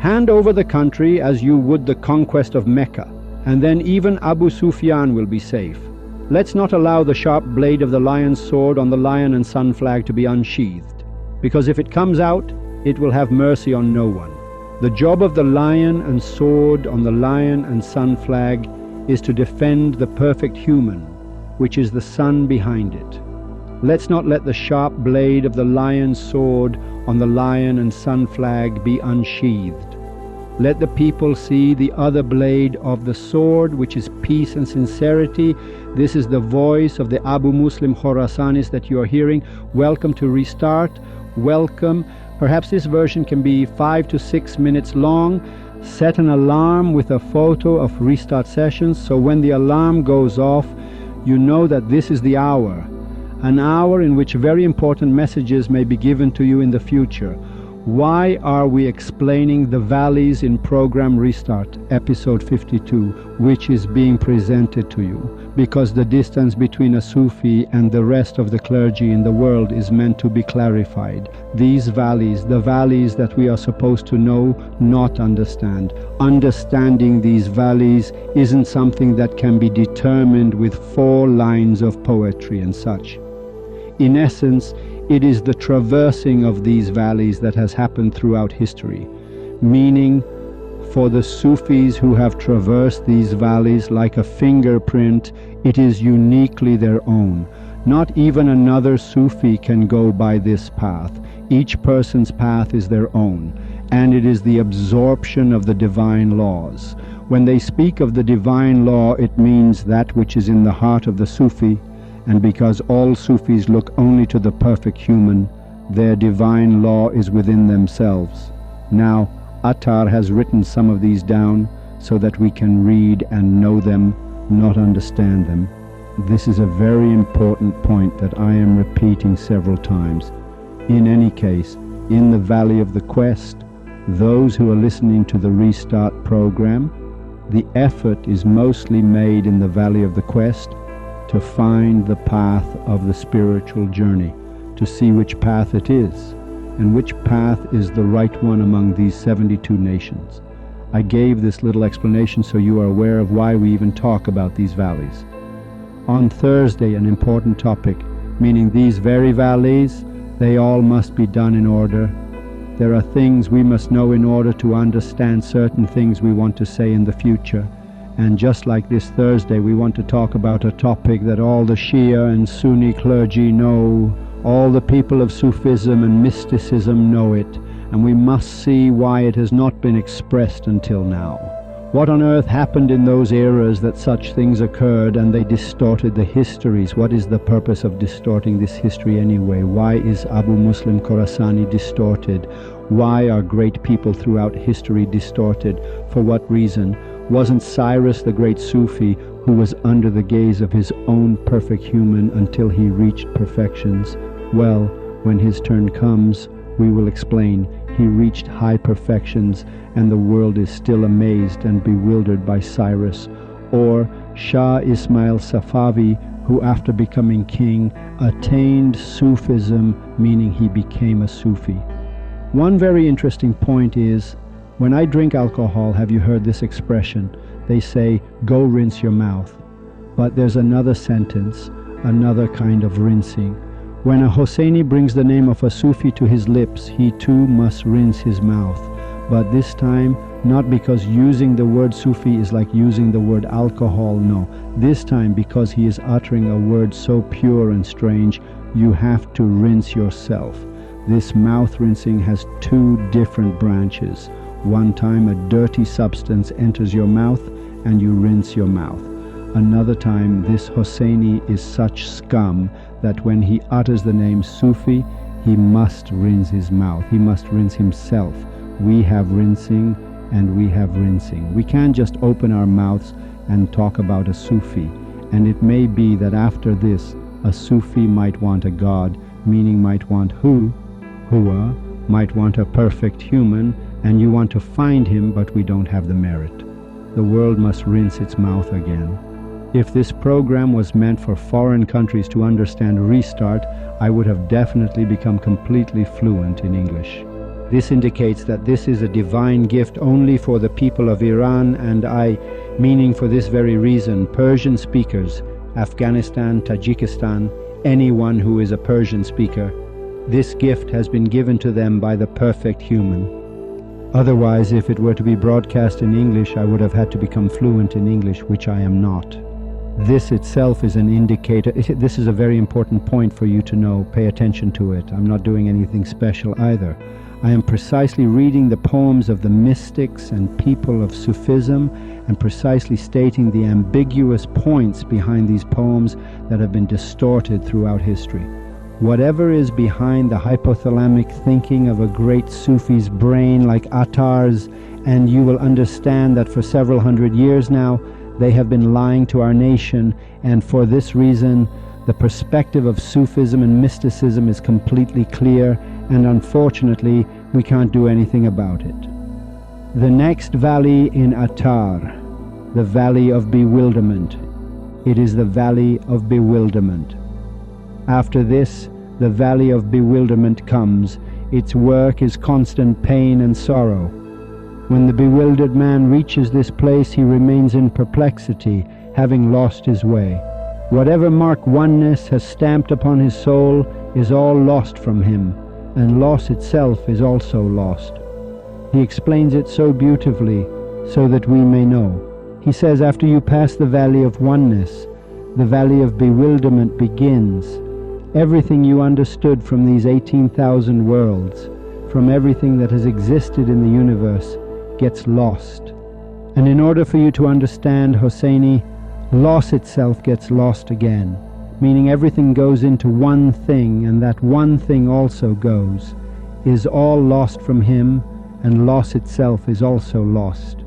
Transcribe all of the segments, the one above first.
Hand over the country as you would the conquest of Mecca, and then even Abu Sufyan will be safe. Let's not allow the sharp blade of the lion's sword on the lion and sun flag to be unsheathed, because if it comes out, it will have mercy on no one. The job of the lion and sword on the lion and sun flag is to defend the perfect human, which is the sun behind it. Let's not let the sharp blade of the lion's sword on the lion and sun flag be unsheathed. Let the people see the other blade of the sword, which is peace and sincerity. This is the voice of the Abu Muslim Khorasanis that you are hearing. Welcome to Restart. Welcome. Perhaps this version can be 5 to 6 minutes long. Set an alarm with a photo of Restart sessions, so when the alarm goes off, you know that this is the hour. An hour in which very important messages may be given to you in the future. Why are we explaining the valleys in program Restart, episode 52, which is being presented to you? Because the distance between a Sufi and the rest of the clergy in the world is meant to be clarified. These valleys, the valleys that we are supposed to know, not understand. Understanding these valleys isn't something that can be determined with 4 lines of poetry and such. In essence, it is the traversing of these valleys that has happened throughout history, meaning for the Sufis who have traversed these valleys like a fingerprint, it is uniquely their own. Not even another Sufi can go by this path. Each person's path is their own, and it is the absorption of the divine laws. When they speak of the divine law, it means that which is in the heart of the Sufi, and because all Sufis look only to the perfect human, their divine law is within themselves. Now, Attar has written some of these down so that we can read and know them, not understand them. This is a very important point that I am repeating several times. In any case, in the Valley of the Quest, those who are listening to the Restart program, the effort is mostly made in the Valley of the Quest to find the path of the spiritual journey, to see which path it is, and which path is the right one among these 72 nations. I gave this little explanation so you are aware of why we even talk about these valleys. On Thursday, an important topic, meaning these very valleys, they all must be done in order. There are things we must know in order to understand certain things we want to say in the future. And just like this Thursday, we want to talk about a topic that all the Shia and Sunni clergy know, all the people of Sufism and mysticism know it, and we must see why it has not been expressed until now. What on earth happened in those eras that such things occurred and they distorted the histories? What is the purpose of distorting this history anyway? Why is Abu Muslim Khorasani distorted? Why are great people throughout history distorted? For what reason? Wasn't Cyrus the great Sufi who was under the gaze of his own perfect human until he reached perfections? Well, when his turn comes, we will explain. He reached high perfections and the world is still amazed and bewildered by Cyrus. Or Shah Ismail Safavi, who after becoming king attained Sufism, meaning he became a Sufi. One very interesting point is, when I drink alcohol, have you heard this expression? They say, go rinse your mouth. But there's another sentence, another kind of rinsing. When a Hosseini brings the name of a Sufi to his lips, he too must rinse his mouth. But this time, not because using the word Sufi is like using the word alcohol, no. This time, because he is uttering a word so pure and strange, you have to rinse yourself. This mouth rinsing has 2 different branches. One time a dirty substance enters your mouth and you rinse your mouth. Another time this Hosseini is such scum that when he utters the name Sufi, he must rinse his mouth. He must rinse himself. We have rinsing and we have rinsing. We can't just open our mouths and talk about a Sufi. And it may be that after this, a Sufi might want a God, meaning might want Hua, might want a perfect human, and you want to find him, but we don't have the merit. The world must rinse its mouth again. If this program was meant for foreign countries to understand Restart, I would have definitely become completely fluent in English. This indicates that this is a divine gift only for the people of Iran and meaning for this very reason, Persian speakers, Afghanistan, Tajikistan, anyone who is a Persian speaker, this gift has been given to them by the perfect human. Otherwise, if it were to be broadcast in English, I would have had to become fluent in English, which I am not. This itself is an indicator. This is a very important point for you to know. Pay attention to it. I'm not doing anything special either. I am precisely reading the poems of the mystics and people of Sufism and precisely stating the ambiguous points behind these poems that have been distorted throughout history. Whatever is behind the hypothalamic thinking of a great Sufi's brain like Attar's, and you will understand that for several hundred years now they have been lying to our nation, and for this reason the perspective of Sufism and mysticism is completely clear, and unfortunately we can't do anything about it. The next valley in Attar, the Valley of Bewilderment. It is the Valley of Bewilderment. After this, the Valley of Bewilderment comes. Its work is constant pain and sorrow. When the bewildered man reaches this place, he remains in perplexity, having lost his way. Whatever mark oneness has stamped upon his soul is all lost from him, and loss itself is also lost. He explains it so beautifully, so that we may know. He says, after you pass the Valley of Oneness, the Valley of Bewilderment begins. Everything you understood from these 18,000 worlds, from everything that has existed in the universe, gets lost. And in order for you to understand Hosseini, loss itself gets lost again, meaning everything goes into one thing, and that one thing also goes, is all lost from him, and loss itself is also lost.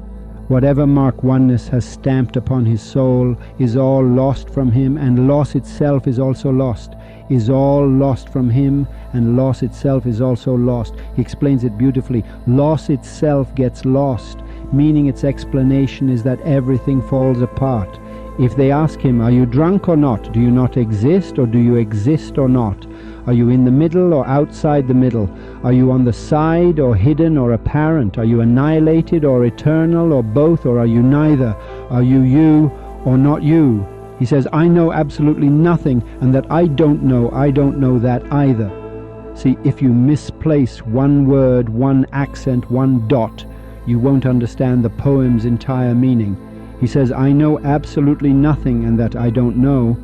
Whatever mark oneness has stamped upon his soul is all lost from him, and loss itself is also lost, is all lost from him, and loss itself is also lost. He explains it beautifully. Loss itself gets lost, meaning its explanation is that everything falls apart. If they ask him, are you drunk or not? Do you not exist, or do you exist or not? Are you in the middle or outside the middle? Are you on the side or hidden or apparent? Are you annihilated or eternal or both, or are you neither? Are you or not you? He says, I know absolutely nothing, and that I don't know that either. See, if you misplace one word, one accent, one dot, you won't understand the poem's entire meaning. He says, I know absolutely nothing, and that I don't know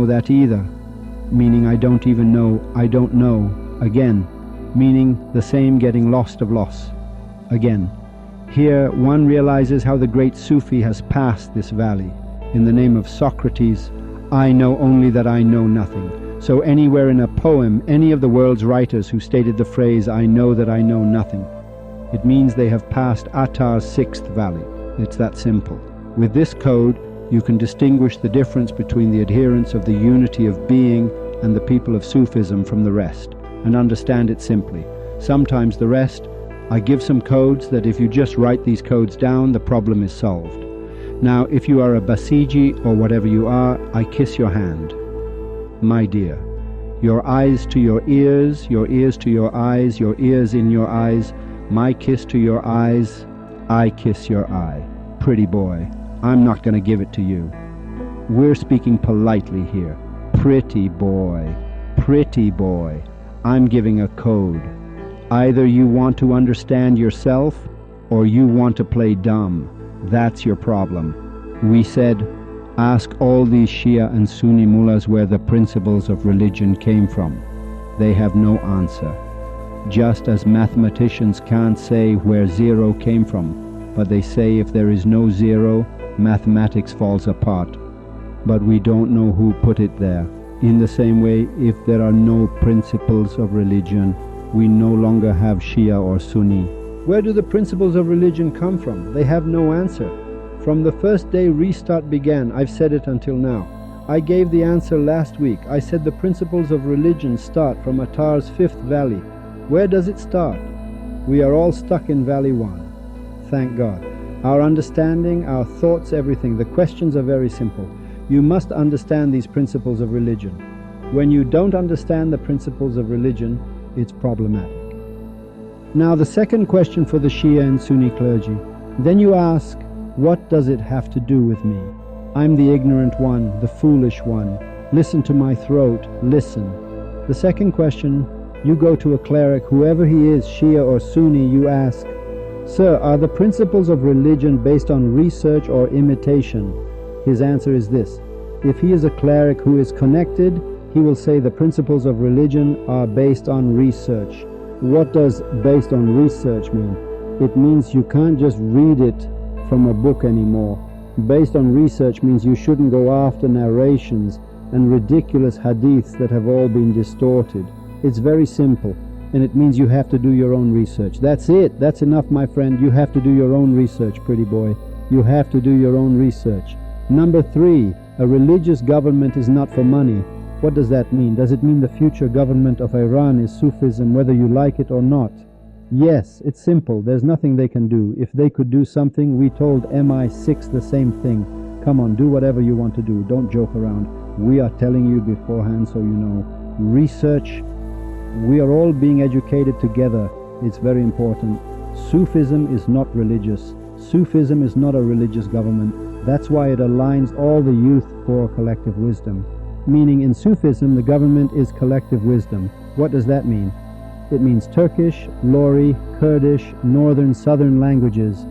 that either. Meaning I don't even know, I don't know. Again, meaning the same getting lost of loss. Again, here one realizes how the great Sufi has passed this valley. In the name of Socrates, I know only that I know nothing. So anywhere in a poem, any of the world's writers who stated the phrase, I know that I know nothing, it means they have passed Attar's sixth valley. It's that simple. With this code, you can distinguish the difference between the adherents of the unity of being and the people of Sufism from the rest, and understand it simply. Sometimes the rest, I give some codes that if you just write these codes down, the problem is solved. Now, if you are a Basiji or whatever you are, I kiss your hand. My dear, your eyes to your ears to your eyes, your ears in your eyes, my kiss to your eyes, I kiss your eye. Pretty boy, I'm not going to give it to you. We're speaking politely here. Pretty boy, I'm giving a code. Either you want to understand yourself, or you want to play dumb. That's your problem. We said, ask all these Shia and Sunni mullahs where the principles of religion came from. They have no answer. Just as mathematicians can't say where zero came from, but they say if there is no zero, mathematics falls apart. But we don't know who put it there. In the same way, if there are no principles of religion, we no longer have Shia or Sunni. Where do the principles of religion come from? They have no answer. From the first day Restart began, I've said it until now. I gave the answer last week. I said the principles of religion start from Attar's fifth valley. Where does it start? We are all stuck in Valley 1. Thank God. Our understanding, our thoughts, everything. The questions are very simple. You must understand these principles of religion. When you don't understand the principles of religion, it's problematic. Now the second question for the Shia and Sunni clergy. Then you ask, what does it have to do with me? I'm the ignorant one, the foolish one. Listen to my throat, listen. The second question, you go to a cleric, whoever he is, Shia or Sunni, you ask, Sir, are the principles of religion based on research or imitation? His answer is this. If he is a cleric who is connected, he will say the principles of religion are based on research. What does based on research mean? It means you can't just read it from a book anymore. Based on research means you shouldn't go after narrations and ridiculous hadiths that have all been distorted. It's very simple, and it means you have to do your own research. That's it. That's enough, my friend. You have to do your own research, pretty boy. You have to do your own research. Number 3, a religious government is not for money. What does that mean? Does it mean the future government of Iran is Sufism, whether you like it or not? Yes, it's simple. There's nothing they can do. If they could do something, we told MI6 the same thing. Come on, do whatever you want to do. Don't joke around. We are telling you beforehand so you know. Research. We are all being educated together. It's very important. Sufism is not religious. Sufism is not a religious government. That's why it aligns all the youth for collective wisdom. Meaning in Sufism, the government is collective wisdom. What does that mean? It means Turkish, Lori, Kurdish, Northern, Southern languages.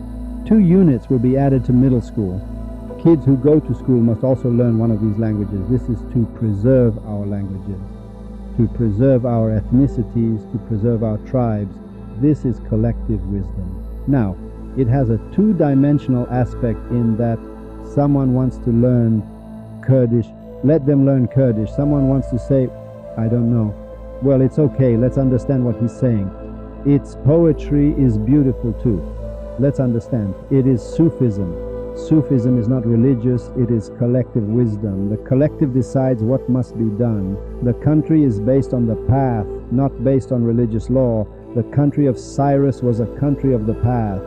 2 units will be added to middle school. Kids who go to school must also learn one of these languages. This is to preserve our languages, to preserve our ethnicities, to preserve our tribes. This is collective wisdom. Now, it has a 2-dimensional aspect in that someone wants to learn Kurdish. Let them learn Kurdish. Someone wants to say, I don't know. Well, it's okay. Let's understand what he's saying. Its poetry is beautiful too. Let's understand. It is Sufism. Sufism is not religious, it is collective wisdom. The collective decides what must be done. The country is based on the path, not based on religious law. The country of Cyrus was a country of the path.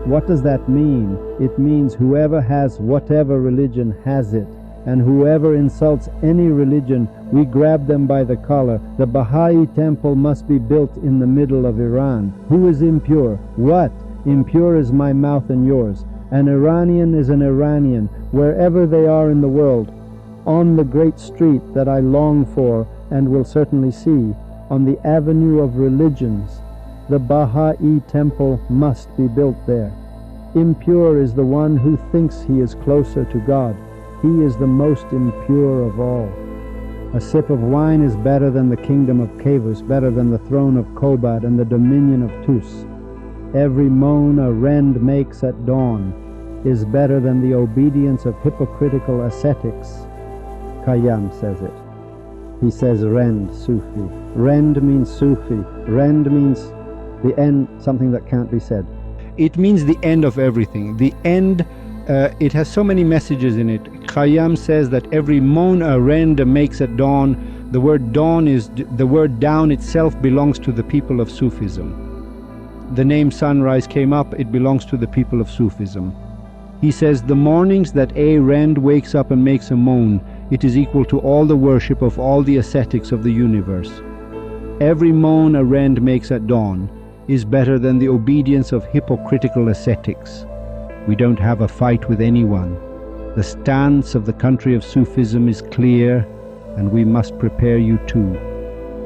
What does that mean? It means whoever has whatever religion has it. And whoever insults any religion, we grab them by the collar. The Baha'i temple must be built in the middle of Iran. Who is impure? What? Impure is my mouth and yours. An Iranian is an Iranian, wherever they are in the world. On the great street that I long for and will certainly see, on the avenue of religions, the Baha'i temple must be built there. Impure is the one who thinks he is closer to God. He is the most impure of all. A sip of wine is better than the kingdom of Kavus, better than the throne of Kobad and the dominion of Tus. Every moan a rend makes at dawn is better than the obedience of hypocritical ascetics. Khayam says it. He says rend, Sufi. Rend means Sufi. Rend means the end, something that can't be said. It means the end of everything. The end, it has so many messages in it. Khayam says that every moan a rend makes at dawn. The word dawn is, the word down itself belongs to the people of Sufism. The name sunrise came up, it belongs to the people of Sufism. He says, the mornings that a rend wakes up and makes a moan, it is equal to all the worship of all the ascetics of the universe. Every moan a rend makes at dawn is better than the obedience of hypocritical ascetics. We don't have a fight with anyone. The stance of the country of Sufism is clear, and we must prepare you too.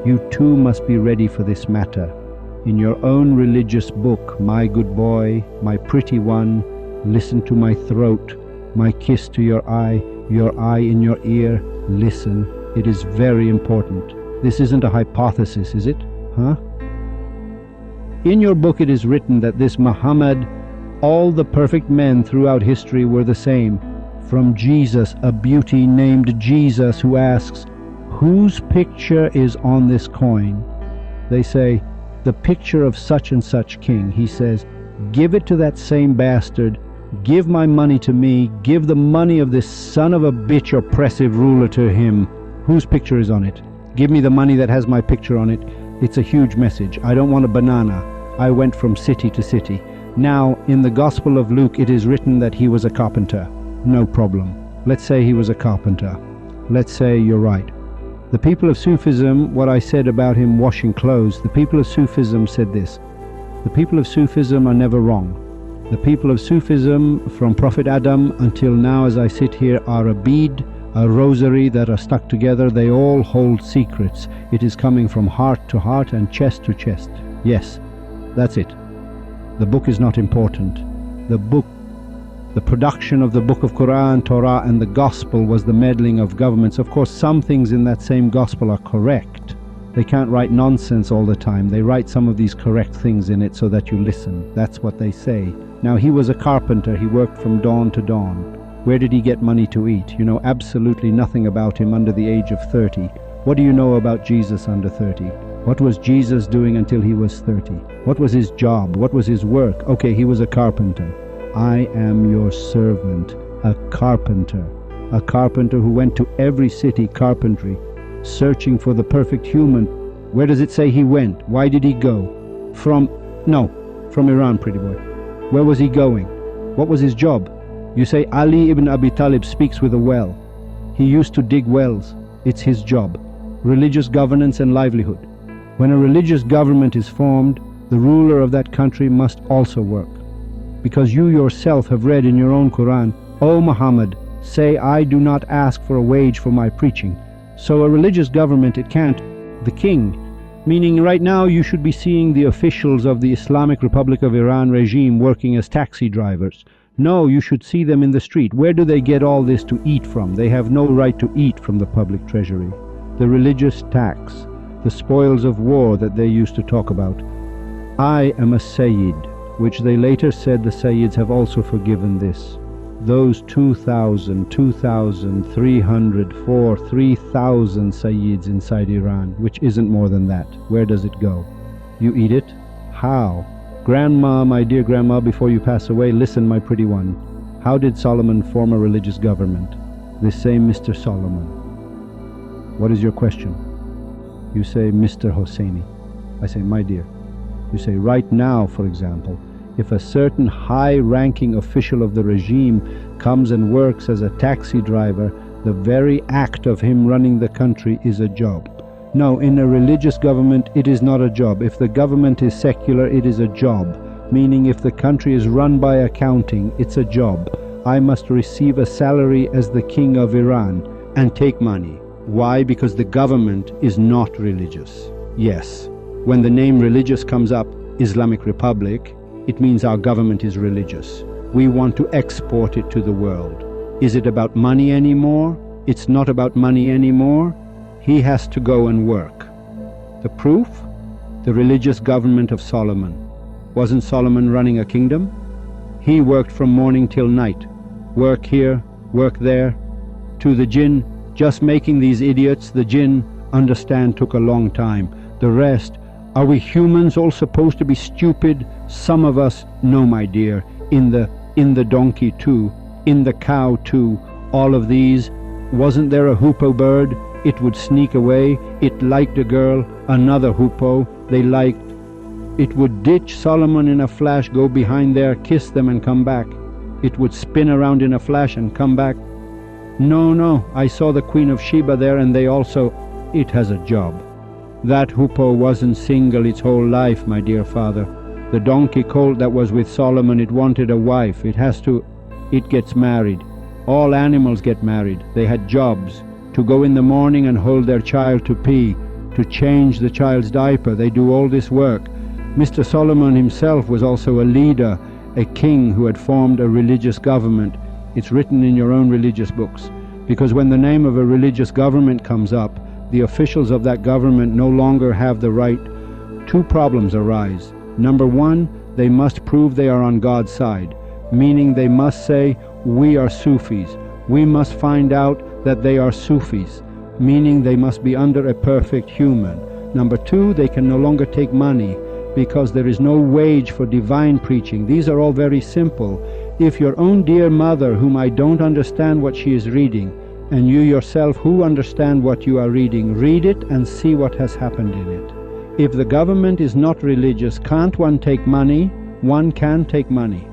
You too must be ready for this matter. In your own religious book, my good boy, my pretty one, listen to my throat, my kiss to your eye in your ear, listen. It is very important. This isn't a hypothesis, is it? Huh? In your book it is written that this Muhammad, all the perfect men throughout history were the same. From Jesus, a beauty named Jesus, who asks, whose picture is on this coin? They say, the picture of such and such king. He says, give it to that same bastard, give my money to me, give the money of this son of a bitch oppressive ruler to him. Whose picture is on it? Give me the money that has my picture on it. It's a huge message. I don't want a banana. I went from city to city. Now, in the Gospel of Luke, it is written that he was a carpenter. No problem. Let's say he was a carpenter. Let's say you're right. The people of Sufism, what I said about him washing clothes, the people of Sufism said this. The people of Sufism are never wrong. The people of Sufism, from Prophet Adam until now as I sit here, are a bead, a rosary that are stuck together. They all hold secrets. It is coming from heart to heart and chest to chest. Yes, that's it. The book is not important. The production of the book of Quran, Torah and the Gospel was the meddling of governments. Of course, some things in that same Gospel are correct. They can't write nonsense all the time. They write some of these correct things in it so that you listen. That's what they say. Now, he was a carpenter. He worked from dawn to dawn. Where did he get money to eat? You know absolutely nothing about him under the age of 30. What do you know about Jesus under 30? What was Jesus doing until he was 30? What was his job? What was his work? Okay, he was a carpenter. I am your servant, a carpenter. A carpenter who went to every city, carpentry, searching for the perfect human. Where does it say he went? Why did he go? From Iran, pretty boy. Where was he going? What was his job? You say Ali ibn Abi Talib speaks with a well. He used to dig wells. It's his job. Religious governance and livelihood. When a religious government is formed, the ruler of that country must also work. Because you yourself have read in your own Quran, O Muhammad, say I do not ask for a wage for my preaching. So a religious government, it can't. The king, meaning right now you should be seeing the officials of the Islamic Republic of Iran regime working as taxi drivers. No, you should see them in the street. Where do they get all this to eat from? They have no right to eat from the public treasury. The religious tax, the spoils of war that they used to talk about. I am a Sayyid, which they later said the Sayyids have also forgiven this. Those 2,000, 2,300, 3,000 Sayyids inside Iran, which isn't more than that. Where does it go? You eat it? How? Grandma, my dear grandma, before you pass away, listen, my pretty one. How did Solomon form a religious government? This same Mr. Solomon. What is your question? You say, Mr. Hosseini. I say, my dear. You say, right now, for example, if a certain high-ranking official of the regime comes and works as a taxi driver, the very act of him running the country is a job. No, in a religious government, it is not a job. If the government is secular, it is a job. Meaning if the country is run by accounting, it's a job. I must receive a salary as the king of Iran and take money. Why? Because the government is not religious. Yes, when the name religious comes up, Islamic Republic, it means our government is religious. We want to export it to the world. Is it about money anymore? It's not about money anymore. He has to go and work. The proof? The religious government of Solomon. Wasn't Solomon running a kingdom? He worked from morning till night. Work here, work there. To the jinn, just making these idiots, the jinn, understand took a long time. The rest, are we humans all supposed to be stupid? Some of us, no my dear, in the donkey too, in the cow too, all of these. Wasn't there a hoopoe bird? It would sneak away. It liked a girl, another hoopoe, they liked. It would ditch Solomon in a flash, go behind there, kiss them and come back. It would spin around in a flash and come back. No, I saw the Queen of Sheba there and they also, it has a job. That hoopoe wasn't single its whole life, my dear father. The donkey colt that was with Solomon, it wanted a wife. It gets married. All animals get married. They had jobs. To go in the morning and hold their child to pee, to change the child's diaper. They do all this work. Mr. Solomon himself was also a leader, a king who had formed a religious government. It's written in your own religious books. Because when the name of a religious government comes up, the officials of that government no longer have the right. Two problems arise. Number one, they must prove they are on God's side, meaning they must say, we are Sufis. We must find out that they are Sufis, meaning they must be under a perfect human. Number two, they can no longer take money because there is no wage for divine preaching. These are all very simple. If your own dear mother, whom I don't understand what she is reading, and you yourself who understand what you are reading, read it and see what has happened in it. If the government is not religious, can't one take money? One can take money.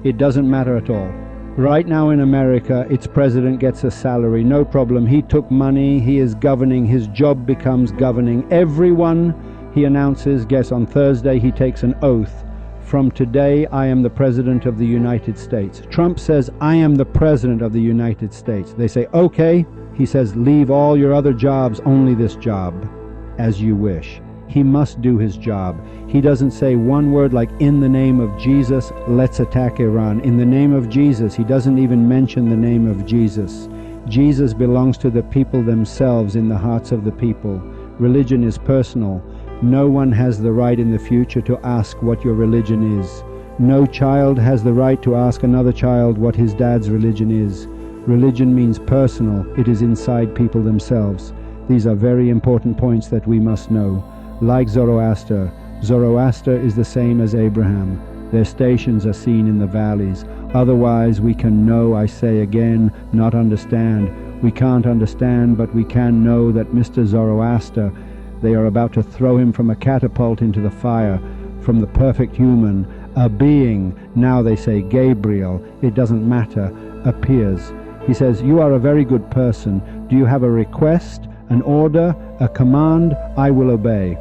It doesn't matter at all. Right now in America, its president gets a salary, no problem. He took money, he is governing, his job becomes governing. Everyone, he announces, gets on Thursday, he takes an oath From today, I am the President of the United States. Trump says, I am the President of the United States. They say, okay. He says, leave all your other jobs, only this job, as you wish. He must do his job. He doesn't say one word like, in the name of Jesus, let's attack Iran. In the name of Jesus, he doesn't even mention the name of Jesus. Jesus belongs to the people themselves, in the hearts of the people. Religion is personal. No one has the right in the future to ask what your religion is. No child has the right to ask another child what his dad's religion is. Religion means personal. It is inside people themselves. These are very important points that we must know. Like Zoroaster, Zoroaster is the same as Abraham. Their stations are seen in the valleys. Otherwise we can know, I say again, not understand. We can't understand, but we can know that Mr. Zoroaster, they are about to throw him from a catapult into the fire, from the perfect human, a being, now they say Gabriel, it doesn't matter, appears. He says, you are a very good person. Do you have a request, an order, a command? I will obey.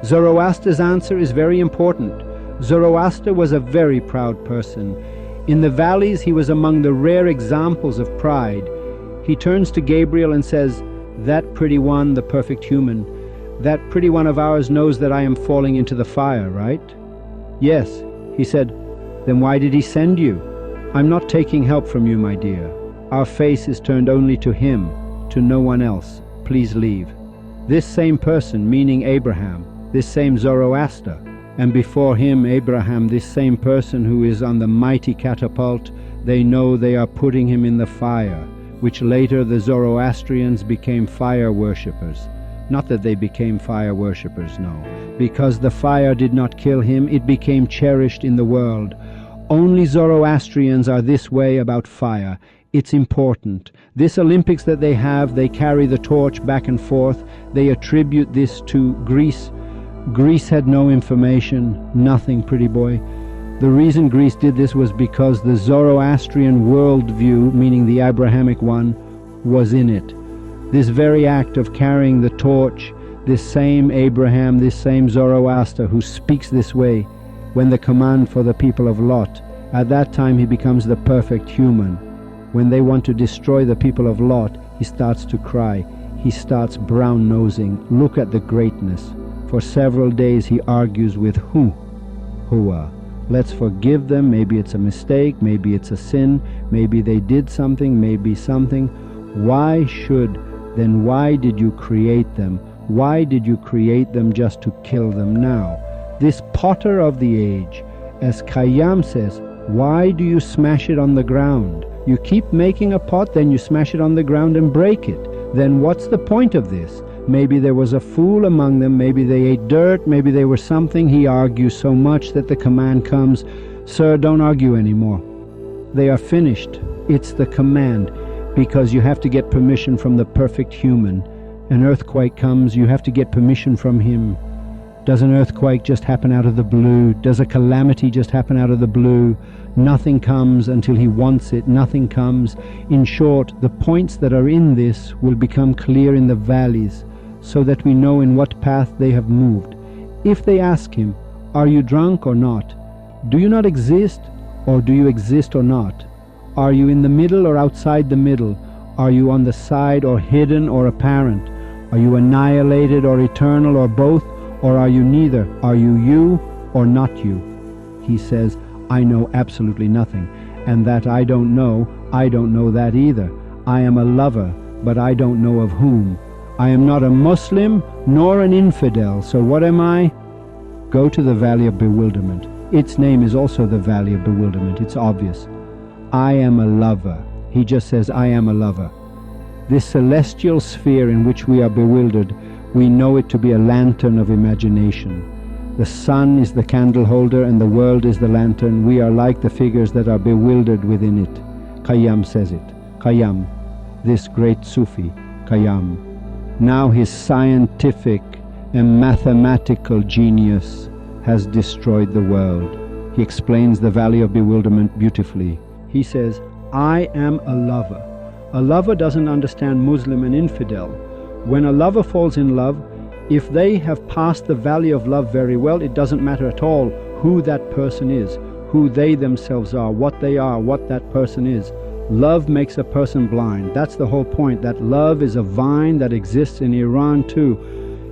Zoroaster's answer is very important. Zoroaster was a very proud person. In the valleys, he was among the rare examples of pride. He turns to Gabriel and says, that pretty one, the perfect human, that pretty one of ours knows that I am falling into the fire, right? Yes. He said, then why did he send you? I'm not taking help from you, my dear. Our face is turned only to him, to no one else. Please leave. This same person, meaning Abraham, this same Zoroaster, and before him Abraham, this same person who is on the mighty catapult, they know they are putting him in the fire, which later the Zoroastrians became fire worshippers. Not that they became fire worshippers, no. Because the fire did not kill him, it became cherished in the world. Only Zoroastrians are this way about fire. It's important. This Olympics that they have, they carry the torch back and forth. They attribute this to Greece. Greece had no information, nothing, pretty boy. The reason Greece did this was because the Zoroastrian worldview, meaning the Abrahamic one, was in it. This very act of carrying the torch, this same Abraham, this same Zoroaster who speaks this way, when the command for the people of Lot, at that time he becomes the perfect human. When they want to destroy the people of Lot, he starts to cry. He starts brown-nosing. Look at the greatness. For several days he argues with Hua. Let's forgive them. Maybe it's a mistake. Maybe it's a sin. Maybe they did something. Maybe something. Why should? Then why did you create them? Why did you create them just to kill them now? This potter of the age, as Khayam says, why do you smash it on the ground? You keep making a pot, then you smash it on the ground and break it. Then what's the point of this? Maybe there was a fool among them, maybe they ate dirt, maybe they were something. He argues so much that the command comes, sir, don't argue anymore. They are finished. It's the command, because you have to get permission from the perfect human. An earthquake comes, you have to get permission from him. Does an earthquake just happen out of the blue? Does a calamity just happen out of the blue? Nothing comes until he wants it. Nothing comes. In short, the points that are in this will become clear in the valleys, so that we know in what path they have moved. If they ask him, are you drunk or not? Do you not exist, or do you exist or not? Are you in the middle or outside the middle? Are you on the side or hidden or apparent? Are you annihilated or eternal or both? Or are you neither? Are you or not you? He says, I know absolutely nothing, and that I don't know that either. I am a lover, but I don't know of whom. I am not a Muslim nor an infidel, so what am I? Go to the Valley of Bewilderment. Its name is also the Valley of Bewilderment. It's obvious. I am a lover. He just says, I am a lover. This celestial sphere in which we are bewildered, we know it to be a lantern of imagination. The sun is the candle holder and the world is the lantern. We are like the figures that are bewildered within it. Khayyam says it. Khayyam, this great Sufi, Khayyam. Now his scientific and mathematical genius has destroyed the world. He explains the Valley of Bewilderment beautifully. He says, I am a lover. A lover doesn't understand Muslim and infidel. When a lover falls in love, if they have passed the valley of love very well, it doesn't matter at all who that person is, who they themselves are, what that person is. Love makes a person blind. That's the whole point, that love is a vine that exists in Iran too.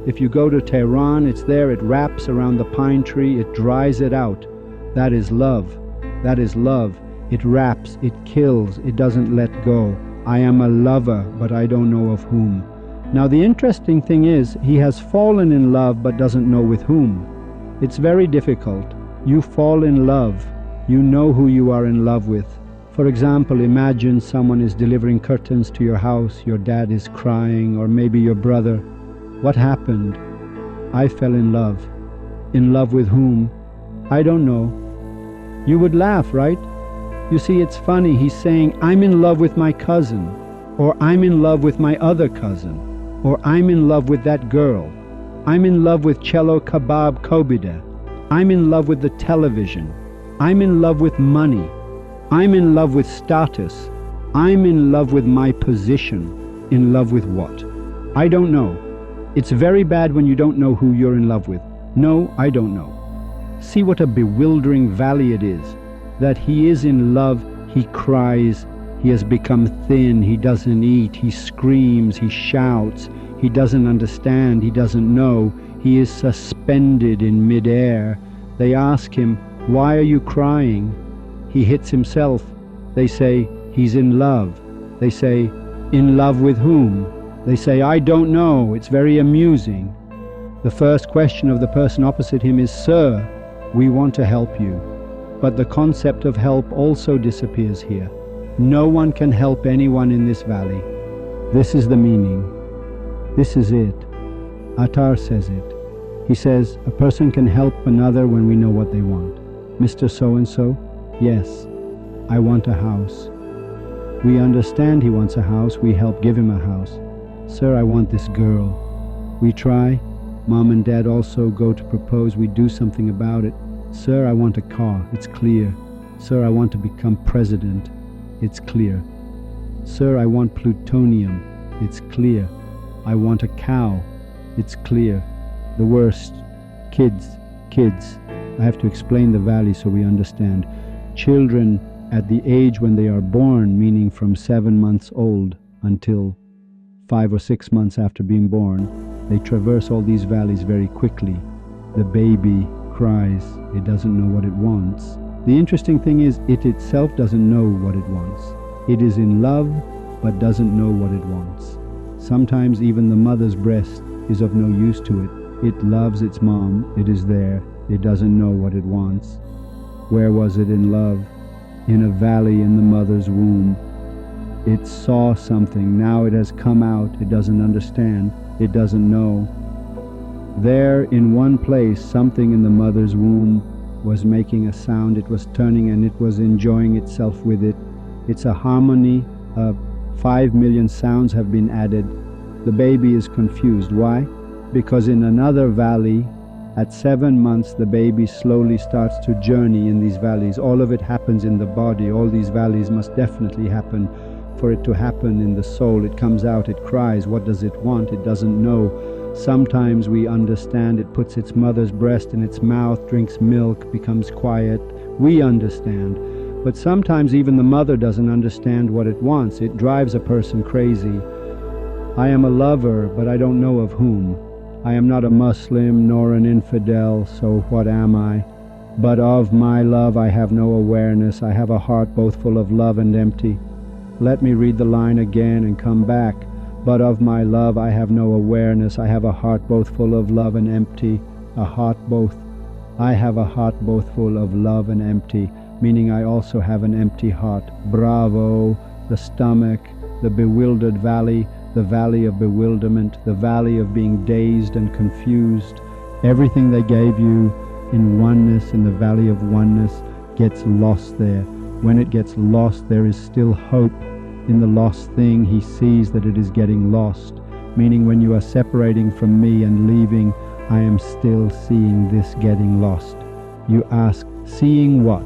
If you go to Tehran, it's there, it wraps around the pine tree, it dries it out. That is love. That is love. It wraps, it kills, it doesn't let go. I am a lover, but I don't know of whom. Now the interesting thing is, he has fallen in love but doesn't know with whom. It's very difficult. You fall in love, you know who you are in love with. For example, imagine someone is delivering curtains to your house, your dad is crying, or maybe your brother. What happened? I fell in love. In love with whom? I don't know. You would laugh, right? You see, it's funny, he's saying, I'm in love with my cousin, or I'm in love with my other cousin, or I'm in love with that girl. I'm in love with cello kebab kobida. I'm in love with the television. I'm in love with money. I'm in love with status. I'm in love with my position. In love with what? I don't know. It's very bad when you don't know who you're in love with. No, I don't know. See what a bewildering valley it is. That he is in love, he cries, he has become thin, he doesn't eat, he screams, he shouts, he doesn't understand, he doesn't know, he is suspended in midair. They ask him, why are you crying? He hits himself. They say, he's in love. They say, in love with whom? They say, I don't know, it's very amusing. The first question of the person opposite him is, sir, we want to help you. But the concept of help also disappears here. No one can help anyone in this valley. This is the meaning. This is it. Attar says it. He says, a person can help another when we know what they want. Mr. So-and-so, yes, I want a house. We understand he wants a house, we help give him a house. Sir, I want this girl. We try. Mom and Dad also go to propose, we do something about it. Sir, I want a car, it's clear. Sir, I want to become president, it's clear. Sir, I want plutonium, it's clear. I want a cow, it's clear. The worst, kids. I have to explain the valley so we understand. Children at the age when they are born, meaning from 7 months old until 5 or 6 months after being born, they traverse all these valleys very quickly. The baby cries, it doesn't know what it wants. The interesting thing is, it itself doesn't know what it wants. It is in love, but doesn't know what it wants. Sometimes even the mother's breast is of no use to it. It loves its mom, it is there, it doesn't know what it wants. Where was it in love? In a valley in the mother's womb. It saw something, now it has come out, it doesn't understand, it doesn't know. There in one place, something in the mother's womb was making a sound, it was turning and it was enjoying itself with it. It's a harmony of 5 million sounds have been added. The baby is confused. Why? Because in another valley, at 7 months, the baby slowly starts to journey in these valleys. All of it happens in the body. All these valleys must definitely happen for it to happen in the soul. It comes out, it cries. What does it want? It doesn't know. Sometimes we understand. It puts its mother's breast in its mouth, drinks milk, becomes quiet. We understand. But sometimes even the mother doesn't understand what it wants. It drives a person crazy. I am a lover, but I don't know of whom. I am not a Muslim nor an infidel, so what am I? But of my love I have no awareness. I have a heart both full of love and empty. Let me read the line again and come back. But of my love I have no awareness. I have a heart both full of love and empty. I have a heart both full of love and empty, meaning I also have an empty heart. Bravo, the stomach, the bewildered valley, the valley of bewilderment, the valley of being dazed and confused. Everything they gave you in oneness, in the valley of oneness, gets lost there. When it gets lost, there is still hope. In the lost thing, he sees that it is getting lost, meaning when you are separating from me and leaving, I am still seeing this getting lost. You ask, seeing what?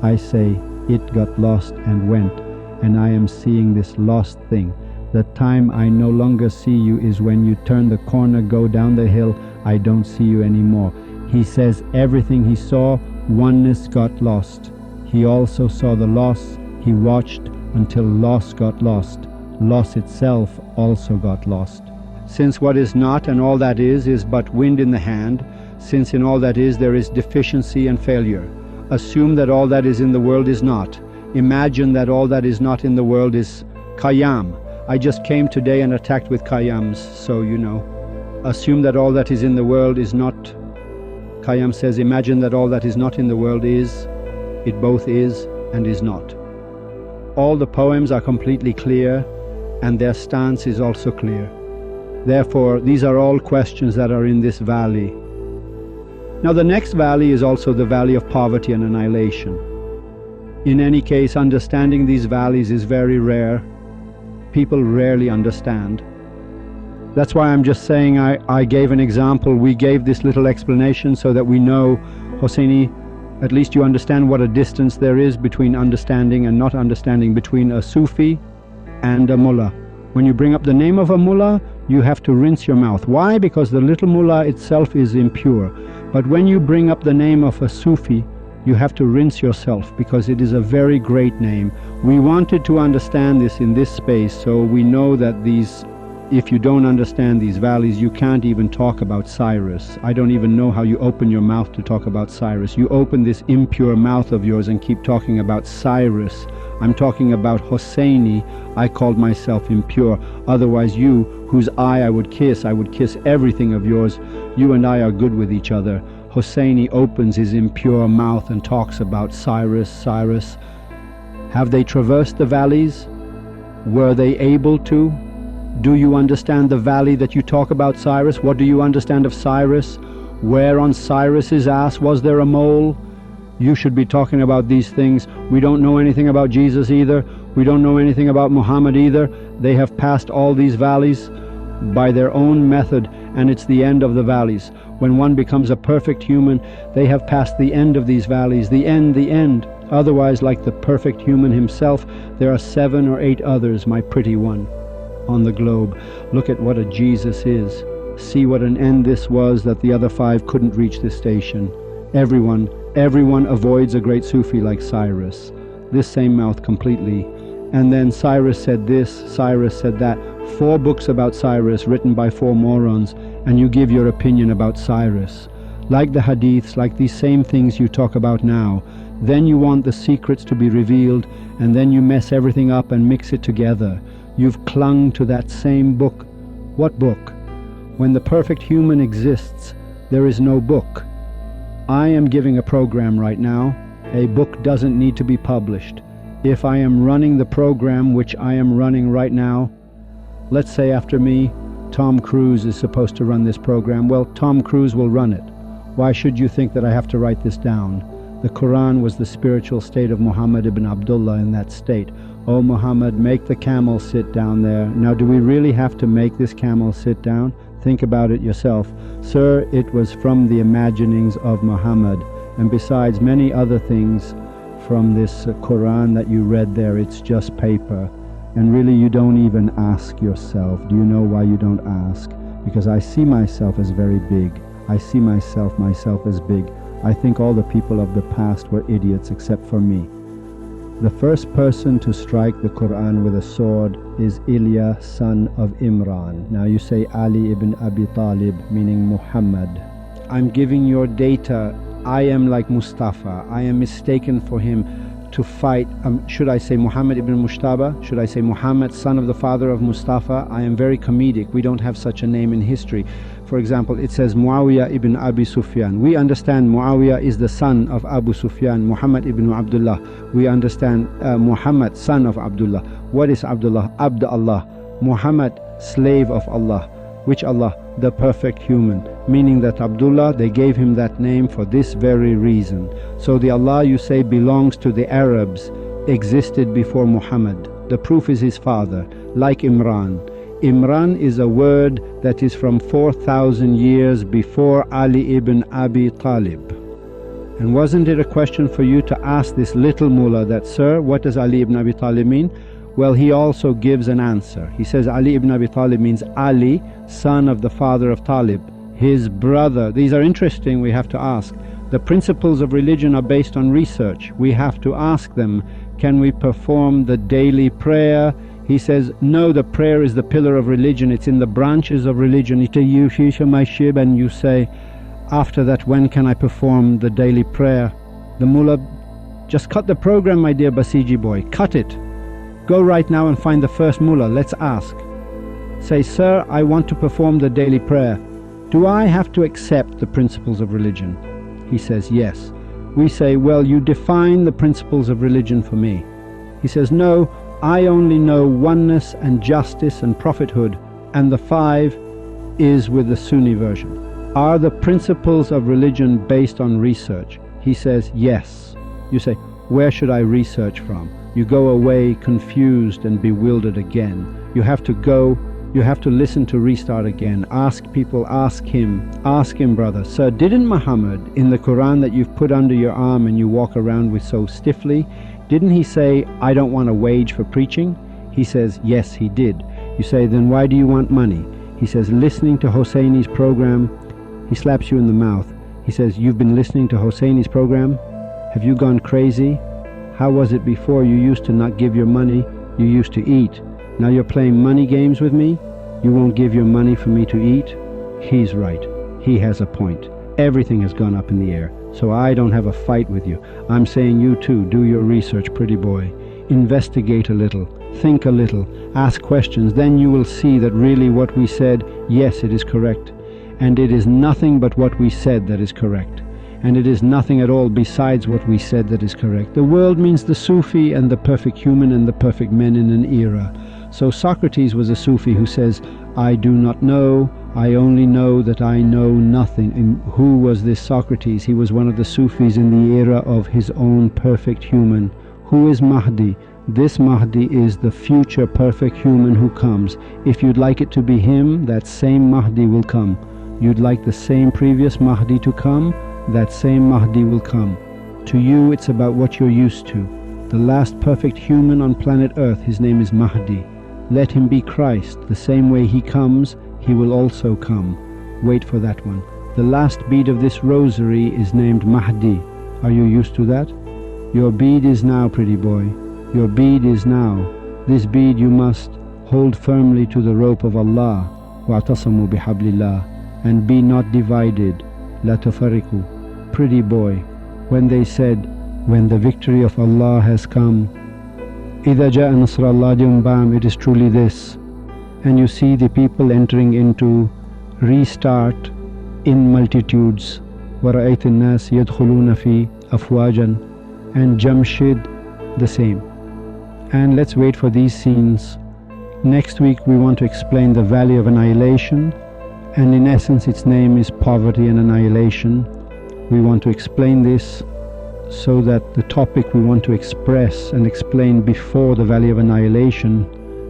I say, it got lost and went, and I am seeing this lost thing. The time I no longer see you is when you turn the corner, go down the hill, I don't see you anymore. He says everything he saw Oneness got lost. He also saw the loss. He watched until loss got lost. Loss itself also got lost. Since what is not and all that is but wind in the hand, since in all that is there is deficiency and failure, assume that all that is in the world is not. Imagine that all that is not in the world is Khayam. I just came today and attacked with Khayyams, so you know. Assume that all that is in the world is not. Khayyam says, imagine that all that is not in the world is. It both is and is not. All the poems are completely clear, and their stance is also clear. Therefore, these are all questions that are in this valley. Now the next valley is also the valley of poverty and annihilation. In any case, understanding these valleys is very rare. People rarely understand. That's why I'm just saying I gave an example. We gave this little explanation so that we know, Hosseini, at least you understand what a distance there is between understanding and not understanding, between a Sufi and a mullah. When you bring up the name of a mullah, you have to rinse your mouth. Why? Because the little mullah itself is impure. But when you bring up the name of a Sufi, you have to rinse yourself, because it is a very great name. We wanted to understand this in this space, so we know that these, if you don't understand these valleys, you can't even talk about Cyrus. I don't even know how you open your mouth to talk about Cyrus. You open this impure mouth of yours and keep talking about Cyrus. I'm talking about Hosseini. I called myself impure. Otherwise you, whose eye I would kiss everything of yours. You and I are good with each other. Hosseini opens his impure mouth and talks about Cyrus. Have they traversed the valleys? Were they able to? Do you understand the valley that you talk about, Cyrus? What do you understand of Cyrus? Where on Cyrus's ass was there a mole? You should be talking about these things. We don't know anything about Jesus either. We don't know anything about Muhammad either. They have passed all these valleys by their own method, and it's the end of the valleys. When one becomes a perfect human, they have passed the end of these valleys, the end. Otherwise, like the perfect human himself, there are 7 or 8 others, my pretty one, on the globe. Look at what a Jesus is. See what an end this was, that the other 5 couldn't reach this station. Everyone avoids a great Sufi like Cyrus. This same mouth completely. And then Cyrus said this, Cyrus said that. 4 books about Cyrus written by 4 morons, and you give your opinion about Cyrus. Like the hadiths, like these same things you talk about now. Then you want the secrets to be revealed, and then you mess everything up and mix it together. You've clung to that same book. What book? When the perfect human exists, there is no book. I am giving a program right now. A book doesn't need to be published. If I am running the program which I am running right now, let's say after me, Tom Cruise is supposed to run this program. Well, Tom Cruise will run it. Why should you think that I have to write this down? The Quran was the spiritual state of Muhammad ibn Abdullah in that state. Oh Muhammad, make the camel sit down there. Now do we really have to make this camel sit down? Think about it yourself. Sir, it was from the imaginings of Muhammad, and besides many other things from this Quran that you read there, it's just paper. And really you don't even ask yourself. Do you know why you don't ask? Because I see myself as very big. I see myself as big. I think all the people of the past were idiots except for me. The first person to strike the Quran with a sword is Ilya, son of Imran. Now you say Ali ibn Abi Talib, meaning Muhammad. I'm giving your data. I am like Mustafa. I am mistaken for him to fight. Should I say Muhammad ibn Mushtaba? Should I say Muhammad, son of the father of Mustafa? I am very comedic. We don't have such a name in history. For example, it says Muawiyah ibn Abi Sufyan. We understand Muawiyah is the son of Abu Sufyan, Muhammad ibn Abdullah. We understand Muhammad, son of Abdullah. What is Abdullah? Abd Allah. Muhammad, slave of Allah. Which Allah? The perfect human. Meaning that Abdullah, they gave him that name for this very reason. So the Allah you say belongs to the Arabs existed before Muhammad. The proof is his father, like Imran. Imran is a word that is from 4,000 years before Ali ibn Abi Talib. And wasn't it a question for you to ask this little mullah that, sir, what does Ali ibn Abi Talib mean? Well, he also gives an answer. He says Ali ibn Abi Talib means Ali, son of the father of Talib, his brother. These are interesting, we have to ask. The principles of religion are based on research. We have to ask them, can we perform the daily prayer? He says, no, the prayer is the pillar of religion. It's in the branches of religion. And you say, after that, when can I perform the daily prayer? The mullah, just cut the program, my dear Basiji boy. Cut it. Go right now and find the first mullah. Let's ask. Say, sir, I want to perform the daily prayer. Do I have to accept the principles of religion? He says, yes. We say, well, you define the principles of religion for me. He says, no, I only know oneness and justice and prophethood, and the 5 is with the Sunni version. Are the principles of religion based on research? He says, yes. You say, where should I research from? You go away confused and bewildered again. You have to go. You have to listen to restart again. Ask people, ask him, brother. Sir, didn't Muhammad, in the Quran that you've put under your arm and you walk around with so stiffly, didn't he say, I don't want a wage for preaching? He says, yes, he did. You say, then why do you want money? He says, listening to Hosseini's program. He slaps you in the mouth. He says, you've been listening to Hosseini's program? Have you gone crazy? How was it before? You used to not give your money. You used to eat. Now you're playing money games with me? You won't give your money for me to eat? He's right. He has a point. Everything has gone up in the air. So I don't have a fight with you. I'm saying you too, do your research, pretty boy. Investigate a little. Think a little. Ask questions. Then you will see that really what we said, yes, it is correct. And it is nothing but what we said that is correct. And it is nothing at all besides what we said that is correct. The world means the Sufi and the perfect human and the perfect men in an era. So Socrates was a Sufi who says, I do not know, I only know that I know nothing. And who was this Socrates? He was one of the Sufis in the era of his own perfect human. Who is Mahdi? This Mahdi is the future perfect human who comes. If you'd like it to be him, that same Mahdi will come. You'd like the same previous Mahdi to come, that same Mahdi will come. To you, it's about what you're used to. The last perfect human on planet Earth, his name is Mahdi. Let him be Christ. The same way he comes, he will also come. Wait for that one. The last bead of this rosary is named Mahdi. Are you used to that? Your bead is now, pretty boy. Your bead is now. This bead you must hold firmly to the rope of Allah. وَاعْتَصَمُوا بِحَبْلِ اللَّهِ. And be not divided. لَا تَفَرِّقُوا. Pretty boy, when they said, when the victory of Allah has come, إِذَا جَاءَ نَصْرَ اللَّهِ bam, it is truly this. And you see the people entering into restart in multitudes. وَرَأَيْتِ النَّاسِ يَدْخُلُونَ فِي أَفْوَاجًا. And Jamshid the same. And let's wait for these scenes. Next week we want to explain the Valley of Annihilation, and in essence its name is Poverty and Annihilation. We want to explain this so that the topic we want to express and explain before the Valley of Annihilation,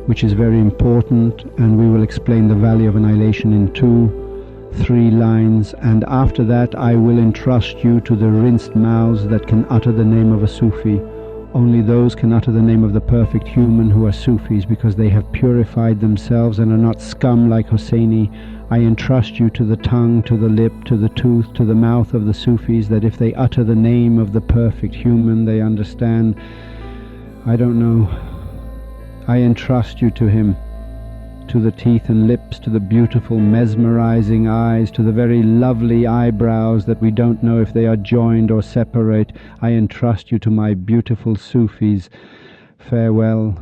which is very important, and we will explain the Valley of Annihilation in 2-3 lines, and after that I will entrust you to the rinsed mouths that can utter the name of a Sufi. Only those can utter the name of the perfect human who are Sufis, because they have purified themselves and are not scum like Hosseini. I entrust you to the tongue, to the lip, to the tooth, to the mouth of the Sufis, that if they utter the name of the perfect human, they understand. I don't know. I entrust you to him, to the teeth and lips, to the beautiful mesmerizing eyes, to the very lovely eyebrows that we don't know if they are joined or separate. I entrust you to my beautiful Sufis. Farewell.